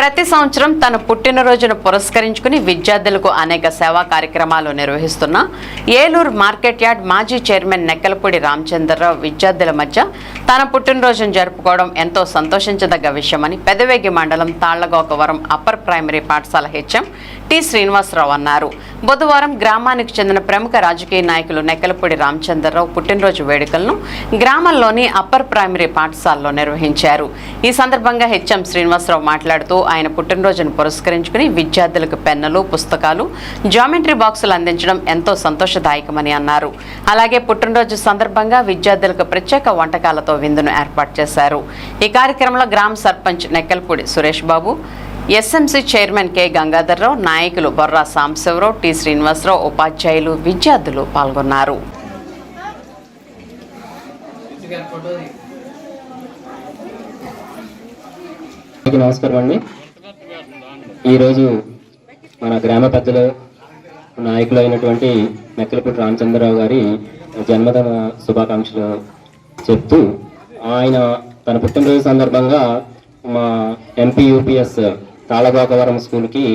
ప్రతి సంవత్సరం తన పుట్టినరోజును పురస్కరించుకుని విద్యార్థులకు అనేక సేవా కార్యక్రమాలు నిర్వహిస్తున్న ఏలూరు మార్కెట్ యార్డ్ మాజీ చైర్మన్ నెక్కలపూడి రామచంద్రరావు విద్యార్థుల మధ్య తన పుట్టినరోజును జరుపుకోవడం ఎంతో సంతోషించదగ్గ విషయమని పెదవేగి మండలం తాళ్లగోకవరం అప్పర్ ప్రైమరీ పాఠశాల హెచ్ఎం టి శ్రీనివాసరావు అన్నారు. బుధవారం గ్రామానికి చెందిన ప్రముఖ రాజకీయ నాయకులు నెక్కలపూడి రామచంద్రరావు పుట్టినరోజు వేడుకలను గ్రామంలోని అప్పర్ ప్రైమరీ పాఠశాలలో నిర్వహించారు. ఈ సందర్భంగా హెచ్ఎం శ్రీనివాసరావు మాట్లాడుతూ ఆయన పుట్టినరోజును పురస్కరించుకుని విద్యార్థులకు పెన్నులు, పుస్తకాలు, జామెట్రీ బాక్సులు అందించడం ఎంతో సంతోషదాయకమని అన్నారు. అలాగే పుట్టినరోజు సందర్భంగా విద్యార్థులకు ప్రత్యేక వంటకాలతో విందును ఏర్పాటు చేశారు. ఈ కార్యక్రమంలో గ్రామ sarpanch Nekkalapudi Suresh Babu, SMC chairman K Gangadhar Rao, నాయకులు బొర్రా సాంబశివరావు, టి శ్రీనివాసరావు, ఉపాధ్యాయులు, విద్యార్థులు పాల్గొన్నారు. నమస్కారం అండి. ఈరోజు మన గ్రామ పెద్దలు నాయకులు అయినటువంటి నెక్కలపూడి రామచంద్రరావు గారి జన్మదిన శుభాకాంక్షలు చెప్తూ ఆయన తన పుట్టినరోజు సందర్భంగా మా ఎంపీ యూపీఎస్ తాళగోకవరం స్కూల్కి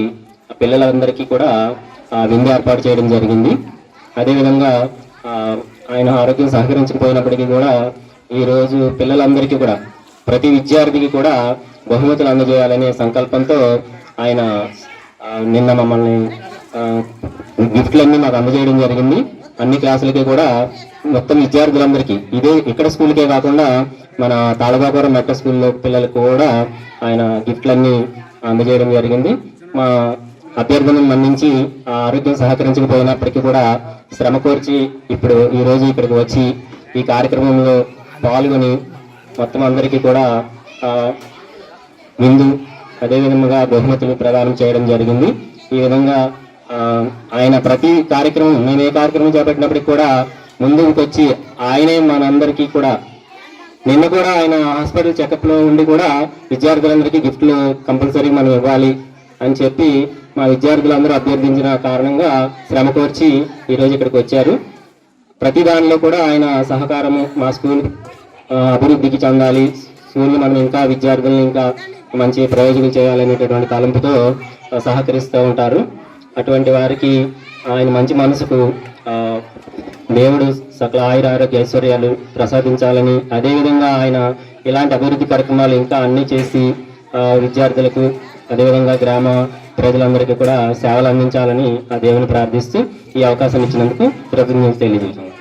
పిల్లలందరికీ కూడా విందు ఏర్పాటు చేయడం జరిగింది. అదేవిధంగా ఆయన ఆరోగ్యం సహకరించకపోయినప్పటికీ కూడా ఈరోజు పిల్లలందరికీ కూడా ప్రతి విద్యార్థికి కూడా బహుమతులు అందజేయాలనే సంకల్పంతో ఆయన నిన్న మమ్మల్ని గిఫ్ట్లన్నీ మాకు అందజేయడం జరిగింది. అన్ని క్లాసులకి కూడా మొత్తం విద్యార్థులందరికీ ఇక్కడ స్కూల్కే కాకుండా మన తాళగోకవరం మెట్ట స్కూల్లో పిల్లలకు కూడా ఆయన గిఫ్ట్లన్నీ అందజేయడం జరిగింది. మా అభ్యర్థులను మన్నించి ఆరోగ్యం సహకరించకపోయినప్పటికీ కూడా శ్రమ కోర్చి ఇప్పుడు ఈరోజు ఇక్కడికి వచ్చి ఈ కార్యక్రమంలో పాల్గొని మొత్తం అందరికీ కూడా విందు అదేవిధంగా బహుమతులు ప్రదానం చేయడం జరిగింది. ఈ విధంగా ఆయన ప్రతి కార్యక్రమం మేము ఏ కార్యక్రమం చేపట్టినప్పటికీ కూడా ముందుకు వచ్చి ఆయనే మనందరికీ కూడా నిన్న కూడా ఆయన హాస్పిటల్ చెకప్లో ఉండి కూడా విద్యార్థులందరికీ గిఫ్ట్లు కంపల్సరీ మనం ఇవ్వాలి అని చెప్పి మా విద్యార్థులందరూ అభ్యర్థించిన కారణంగా శ్రమ కోర్చి ఈరోజు ఇక్కడికి వచ్చారు. ప్రతి దానిలో కూడా ఆయన సహకారము మా స్కూల్ అభివృద్ధికి చెందాలి, స్కూల్ని మనం ఇంకా విద్యార్థులను ఇంకా మంచి ప్రయోజనం చేయాలనేటటువంటి తలంపుతో సహకరిస్తూ ఉంటారు. అటువంటి వారికి ఆయన మంచి మనసుకు దేవుడు సకల ఆయుర ఆరోగ్య ఐశ్వర్యాలు ప్రసాదించాలని, అదేవిధంగా ఆయన ఇలాంటి అభివృద్ధి కార్యక్రమాలు ఇంకా అన్నీ చేసి విద్యార్థులకు అదేవిధంగా గ్రామ ప్రజలందరికీ కూడా సేవలు అందించాలని ఆ దేవుని ప్రార్థిస్తూ ఈ అవకాశం ఇచ్చినందుకు కృతజ్ఞతలు తెలియజేస్తున్నాను.